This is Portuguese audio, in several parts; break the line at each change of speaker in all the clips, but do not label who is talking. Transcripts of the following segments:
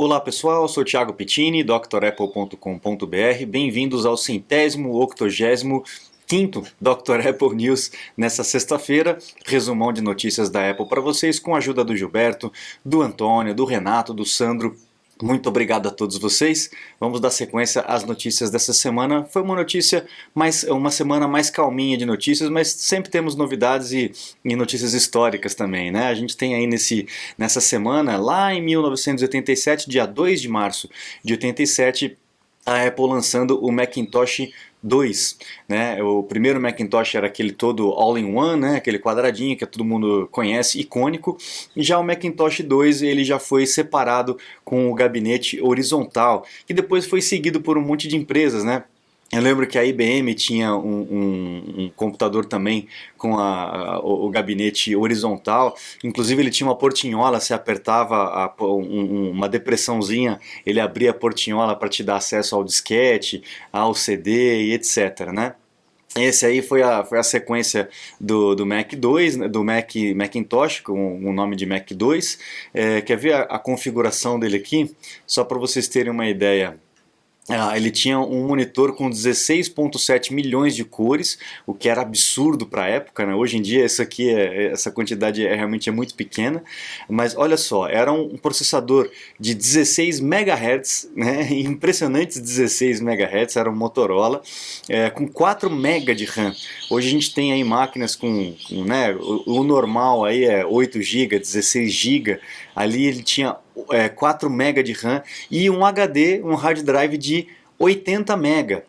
Olá pessoal, eu sou o Thiago Pittini, drapple.com.br. Bem-vindos ao 185º Dr. Apple News nessa sexta-feira. Resumão de notícias da Apple para vocês com a ajuda do Gilberto, do Antônio, do Renato, do Sandro. Muito obrigado a todos vocês. Vamos dar sequência às notícias dessa semana. Foi uma semana mais calminha de notícias, mas sempre temos novidades e notícias históricas também, né? A gente tem aí nessa semana, lá em 1987, dia 2 de março de 87, a Apple lançando o Macintosh 2, né? O primeiro Macintosh era aquele todo all-in-one, né? Aquele quadradinho que todo mundo conhece, icônico. E já o Macintosh 2 ele já foi separado com o gabinete horizontal, que depois foi seguido por um monte de empresas, né? Eu lembro que a IBM tinha um computador também com o gabinete horizontal, inclusive ele tinha uma portinhola, você apertava uma depressãozinha, ele abria a portinhola para te dar acesso ao disquete, ao CD e etc, né? Esse aí foi a sequência do Mac 2, né, do Macintosh, com o nome de Mac 2. Quer ver a configuração dele aqui? Só para vocês terem uma ideia. Ele tinha um monitor com 16,7 milhões de cores, o que era absurdo para a época, né? Hoje em dia essa quantidade realmente é muito pequena, mas olha só, era um processador de 16 MHz, né? Impressionantes 16 MHz, era um Motorola, com 4 MB de RAM. Hoje a gente tem aí máquinas né, o normal aí é 8 GB, 16 GB, ali ele tinha 4 MB de RAM e um HD, um hard drive de 80 MB.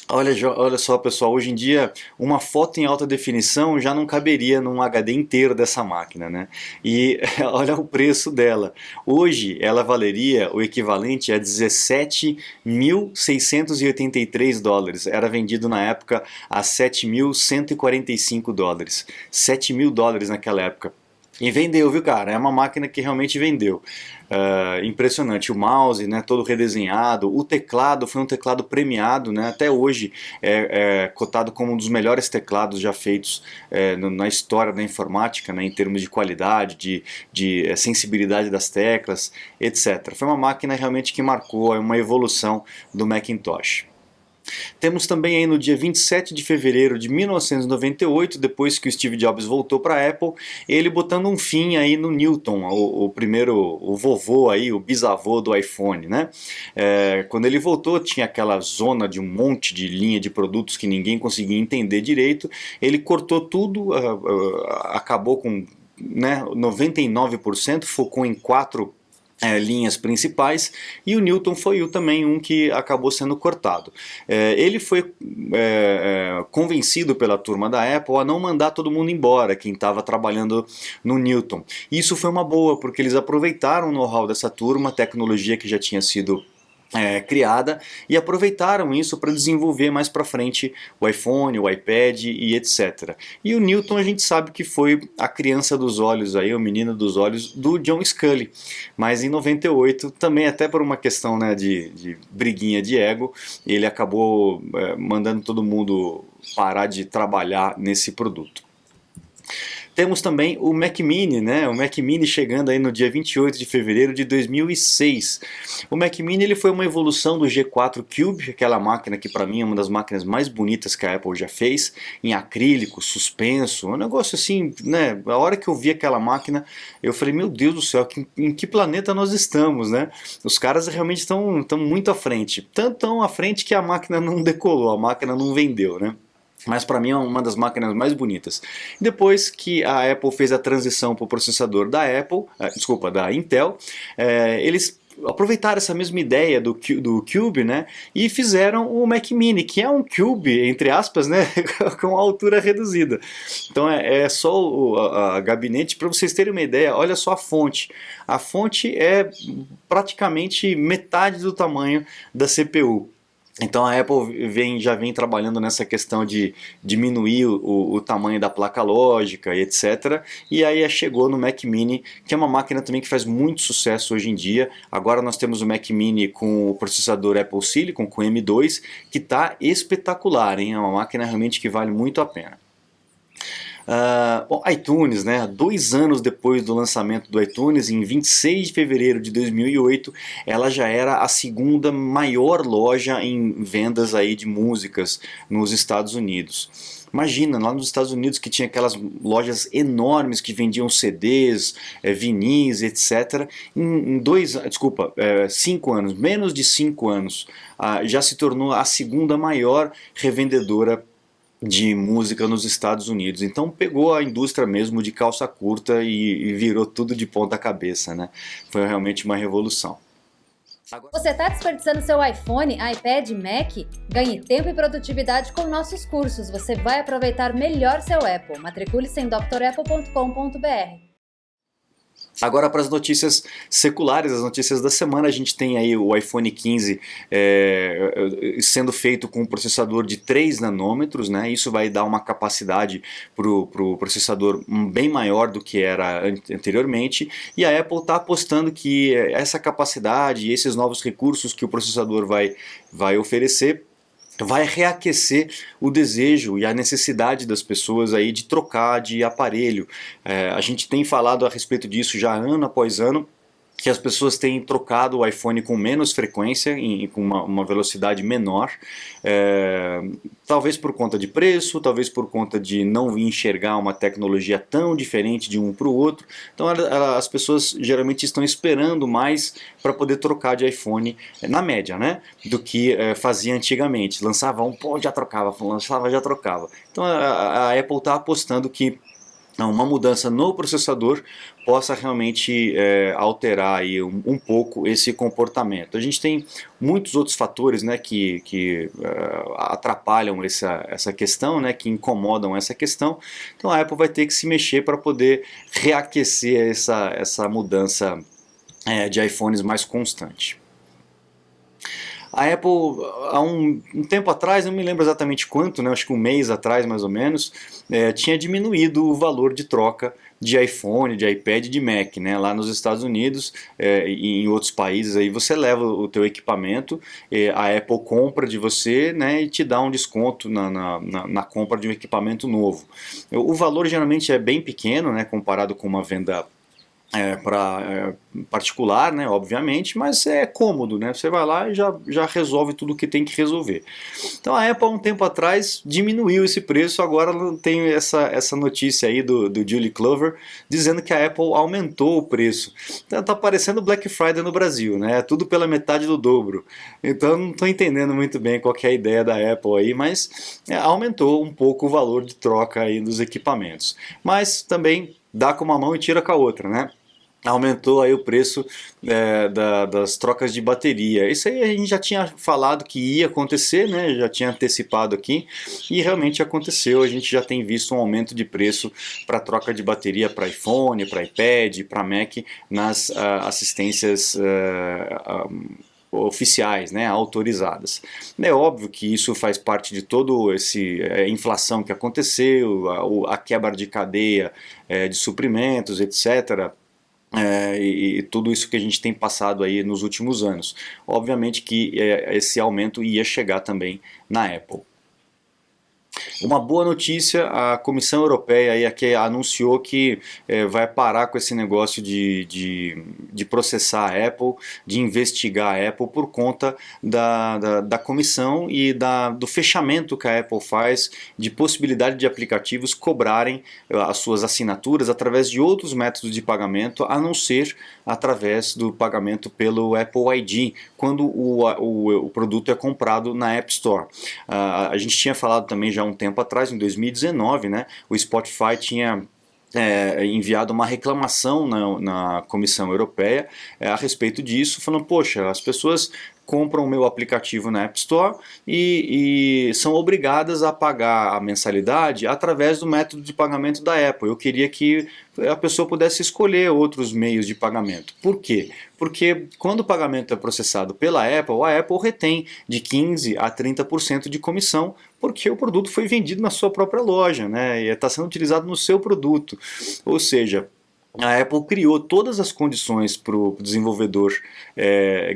Olha só pessoal, hoje em dia uma foto em alta definição já não caberia num HD inteiro dessa máquina, né? E olha o preço dela. Hoje ela valeria o equivalente a 17.683 dólares. Era vendido na época a 7.145 dólares. 7 mil dólares naquela época. E vendeu, viu cara? É uma máquina que realmente vendeu. Impressionante. O mouse, né, todo redesenhado. O teclado foi um teclado premiado, né? Até hoje é cotado como um dos melhores teclados já feitos na história da informática, né, em termos de qualidade, de sensibilidade das teclas, etc. Foi uma máquina realmente que marcou uma evolução do Macintosh. Temos também aí no dia 27 de fevereiro de 1998, depois que o Steve Jobs voltou para a Apple, ele botando um fim aí no Newton, o vovô aí, o bisavô do iPhone, né? Quando ele voltou tinha aquela zona de um monte de linha de produtos que ninguém conseguia entender direito, ele cortou tudo, acabou com, né, 99%, focou em 4 linhas principais, e o Newton foi também um que acabou sendo cortado. Ele foi convencido pela turma da Apple a não mandar todo mundo embora, quem estava trabalhando no Newton. Isso foi uma boa, porque eles aproveitaram o know-how dessa turma, a tecnologia que já tinha sido criada, e aproveitaram isso para desenvolver mais para frente o iPhone, o iPad e etc. E o Newton a gente sabe que foi a criança dos olhos, aí, o menino dos olhos do John Sculley, mas em 98, também até por uma questão, né, de briguinha de ego, ele acabou mandando todo mundo parar de trabalhar nesse produto. Temos também o Mac Mini, né? O Mac Mini chegando aí no dia 28 de fevereiro de 2006. O Mac Mini ele foi uma evolução do G4 Cube, aquela máquina que para mim é uma das máquinas mais bonitas que a Apple já fez, em acrílico, suspenso, um negócio assim, né? A hora que eu vi aquela máquina, eu falei, meu Deus do céu, em que planeta nós estamos, né? Os caras realmente estão muito à frente, tanto tão à frente que a máquina não decolou, a máquina não vendeu, né? Mas para mim é uma das máquinas mais bonitas. Depois que a Apple fez a transição para o processador da da Intel, eles aproveitaram essa mesma ideia do Cube, né, e fizeram o Mac Mini, que é um Cube, entre aspas, né, com altura reduzida. Então é só o gabinete, para vocês terem uma ideia, olha só a fonte. A fonte é praticamente metade do tamanho da CPU. Então a Apple já vem trabalhando nessa questão de diminuir o tamanho da placa lógica e etc. E aí chegou no Mac Mini, que é uma máquina também que faz muito sucesso hoje em dia. Agora nós temos o Mac Mini com o processador Apple Silicon, com M2, que está espetacular, hein? É uma máquina realmente que vale muito a pena. Bom, iTunes, né? 2 anos depois do lançamento do iTunes, em 26 de fevereiro de 2008, ela já era a segunda maior loja em vendas aí de músicas nos Estados Unidos. Imagina, lá nos Estados Unidos que tinha aquelas lojas enormes que vendiam CDs, vinis, etc. Em 5 anos, menos de 5 anos, já se tornou a segunda maior revendedora de música nos Estados Unidos. Então pegou a indústria mesmo de calça curta e virou tudo de ponta cabeça, né? Foi realmente uma revolução.
Você está desperdiçando seu iPhone, iPad, Mac? Ganhe tempo e produtividade com nossos cursos. Você vai aproveitar melhor seu Apple. Matricule-se em drapple.com.br.
Agora para as notícias seculares, as notícias da semana, a gente tem aí o iPhone 15 sendo feito com um processador de 3 nanômetros, né? Isso vai dar uma capacidade para o processador bem maior do que era anteriormente, e a Apple está apostando que essa capacidade e esses novos recursos que o processador vai oferecer vai reaquecer o desejo e a necessidade das pessoas aí de trocar de aparelho. A gente tem falado a respeito disso já ano após ano, que as pessoas têm trocado o iPhone com menos frequência, com uma velocidade menor, talvez por conta de preço, talvez por conta de não enxergar uma tecnologia tão diferente de um para o outro. Então as pessoas geralmente estão esperando mais para poder trocar de iPhone, na média, né, do que fazia antigamente. Lançava um, pô, já trocava, lançava, já trocava. Então a Apple está apostando que uma mudança no processador possa realmente alterar aí um pouco esse comportamento. A gente tem muitos outros fatores, né, que atrapalham essa questão, né, que incomodam essa questão. Então a Apple vai ter que se mexer para poder reaquecer essa mudança de iPhones mais constante. A Apple, há um tempo atrás, não me lembro exatamente quanto, né, acho que um mês atrás mais ou menos, tinha diminuído o valor de troca de iPhone, de iPad e de Mac, né? Lá nos Estados Unidos e em outros países aí você leva o teu equipamento, a Apple compra de você, né, e te dá um desconto na compra de um equipamento novo. O valor geralmente é bem pequeno, né, comparado com uma venda particular, né, obviamente, mas é cômodo, né? Você vai lá e já resolve tudo o que tem que resolver. Então a Apple, há um tempo atrás, diminuiu esse preço. Agora tem essa notícia aí do Julie Clover dizendo que a Apple aumentou o preço. Então tá parecendo Black Friday no Brasil, né? Tudo pela metade do dobro. Então não estou entendendo muito bem qual que é a ideia da Apple aí, mas aumentou um pouco o valor de troca aí dos equipamentos. Mas também dá com uma mão e tira com a outra, né? Aumentou aí o preço das trocas de bateria. Isso aí a gente já tinha falado que ia acontecer, né? Já tinha antecipado aqui e realmente aconteceu. A gente já tem visto um aumento de preço para troca de bateria para iPhone, para iPad, para Mac nas assistências oficiais, né, autorizadas. É óbvio que isso faz parte de todo esse inflação que aconteceu, a quebra de cadeia de suprimentos, etc., e tudo isso que a gente tem passado aí nos últimos anos. Obviamente que esse aumento ia chegar também na Apple. Uma boa notícia, a Comissão Europeia aí aqui anunciou que vai parar com esse negócio de processar a Apple, de investigar a Apple por conta da comissão e do fechamento que a Apple faz de possibilidade de aplicativos cobrarem as suas assinaturas através de outros métodos de pagamento, a não ser através do pagamento pelo Apple ID, quando o produto é comprado na App Store. A gente tinha falado também já há um tempo atrás, em 2019, né, o Spotify tinha enviado uma reclamação na Comissão Europeia a respeito disso, falando, poxa, as pessoas compram o meu aplicativo na App Store e são obrigadas a pagar a mensalidade através do método de pagamento da Apple. Eu queria que a pessoa pudesse escolher outros meios de pagamento. Por quê? Porque quando o pagamento é processado pela Apple, a Apple retém de 15% a 30% de comissão, porque o produto foi vendido na sua própria loja, né, e está sendo utilizado no seu produto. Ou seja, a Apple criou todas as condições para o desenvolvedor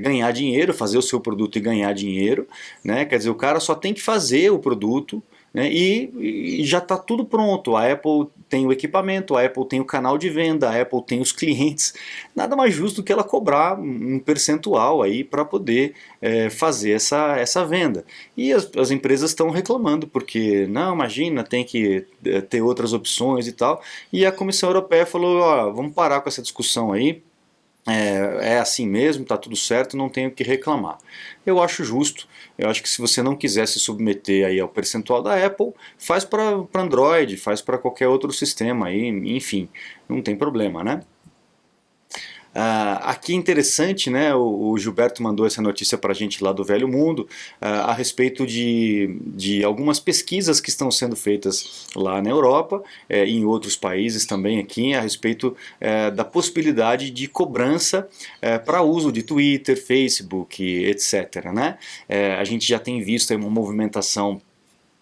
ganhar dinheiro, fazer o seu produto e ganhar dinheiro, né? Quer dizer, o cara só tem que fazer o produto, né? E já está tudo pronto. A Apple tem o equipamento, a Apple tem o canal de venda, a Apple tem os clientes. Nada mais justo que ela cobrar um percentual aí para poder fazer essa venda. E as empresas estão reclamando porque, não, imagina, tem que ter outras opções e tal. E a Comissão Europeia falou, ó, vamos parar com essa discussão aí. É assim mesmo, tá tudo certo, não tenho o que reclamar. Eu acho justo, eu acho que se você não quiser se submeter aí ao percentual da Apple, faz para Android, faz para qualquer outro sistema aí, enfim, não tem problema, né? Aqui é interessante, né, o Gilberto mandou essa notícia para a gente lá do Velho Mundo, a respeito de algumas pesquisas que estão sendo feitas lá na Europa e em outros países também aqui, a respeito da possibilidade de cobrança para uso de Twitter, Facebook, etc. Né? A gente já tem visto aí uma movimentação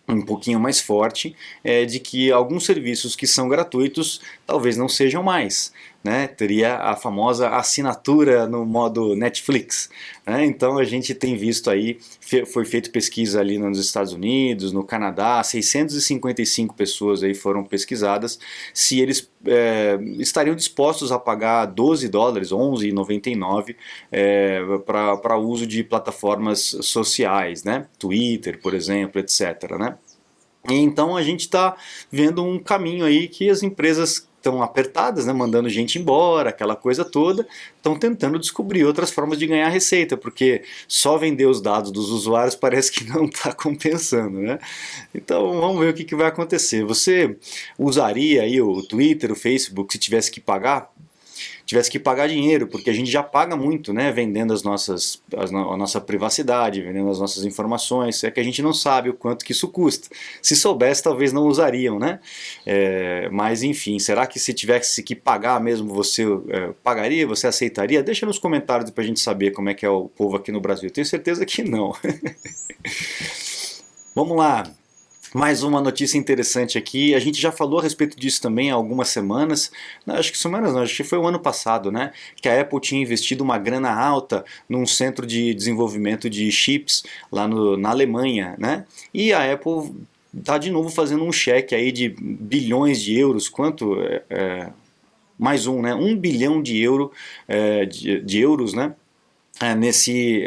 um pouquinho mais forte de que alguns serviços que são gratuitos talvez não sejam mais, né? Teria a famosa assinatura no modo Netflix, né? Então a gente tem visto aí, foi feita pesquisa ali nos Estados Unidos, no Canadá, 655 pessoas aí foram pesquisadas se eles estariam dispostos a pagar $12, $11,99 para uso de plataformas sociais, né? Twitter, por exemplo, etc. Né? E então a gente está vendo um caminho aí que as empresas estão apertadas, né, mandando gente embora, aquela coisa toda, estão tentando descobrir outras formas de ganhar receita, porque só vender os dados dos usuários parece que não está compensando, né? Então vamos ver o que vai acontecer. Você usaria aí o Twitter, o Facebook, se tivesse que pagar? Tivesse que pagar dinheiro, porque a gente já paga muito, né, vendendo a nossa privacidade, vendendo as nossas informações, é que a gente não sabe o quanto que isso custa. Se soubesse, talvez não usariam, né? Mas enfim, será que se tivesse que pagar mesmo, você pagaria, você aceitaria? Deixa nos comentários para a gente saber como é que é o povo aqui no Brasil. Tenho certeza que não. Vamos lá. Mais uma notícia interessante aqui, a gente já falou a respeito disso também há algumas semanas, acho que semanas não, acho que foi o ano passado, né, que a Apple tinha investido uma grana alta num centro de desenvolvimento de chips lá na Alemanha, né, e a Apple está de novo fazendo um cheque aí de bilhões de euros, quanto? Mais um, né, 1 bilhão de euros, né, nesse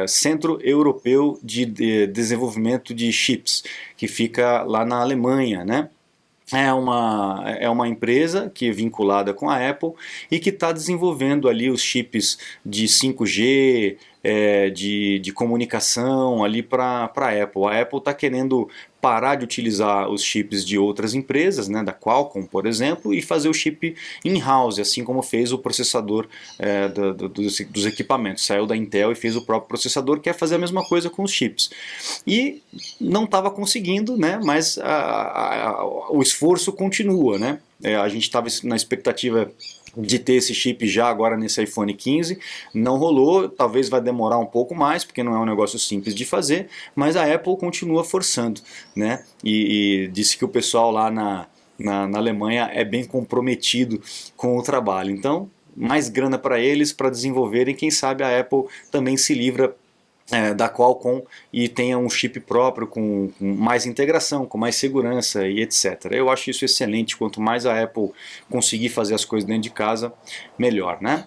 Centro Europeu de Desenvolvimento de Chips, que fica lá na Alemanha, né? É uma empresa que é vinculada com a Apple e que está desenvolvendo ali os chips de 5G, de comunicação ali para a Apple. A Apple está querendo parar de utilizar os chips de outras empresas, né, da Qualcomm, por exemplo, e fazer o chip in-house, assim como fez o processador dos equipamentos. Saiu da Intel e fez o próprio processador, quer fazer a mesma coisa com os chips. E não estava conseguindo, né, mas o esforço continua, né? A gente estava na expectativa de ter esse chip já agora nesse iPhone 15, não rolou, talvez vai demorar um pouco mais, porque não é um negócio simples de fazer, mas a Apple continua forçando, né? E disse que o pessoal lá na Alemanha é bem comprometido com o trabalho, então mais grana para eles, para desenvolverem, quem sabe a Apple também se livra da Qualcomm e tenha um chip próprio com mais integração, com mais segurança e etc. Eu acho isso excelente, quanto mais a Apple conseguir fazer as coisas dentro de casa, melhor, né?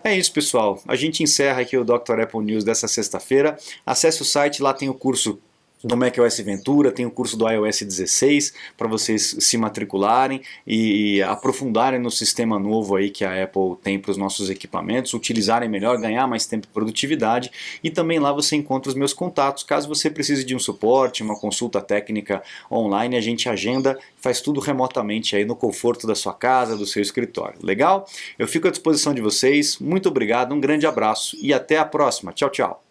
É isso, pessoal. A gente encerra aqui o Dr. Apple News dessa sexta-feira. Acesse o site, lá tem o curso do macOS Ventura, tem o curso do iOS 16 para vocês se matricularem e aprofundarem no sistema novo aí que a Apple tem para os nossos equipamentos, utilizarem melhor, ganhar mais tempo e produtividade, e também lá você encontra os meus contatos, caso você precise de um suporte, uma consulta técnica online, a gente agenda, faz tudo remotamente aí no conforto da sua casa, do seu escritório. Legal? Eu fico à disposição de vocês, muito obrigado, um grande abraço e até a próxima. Tchau, tchau.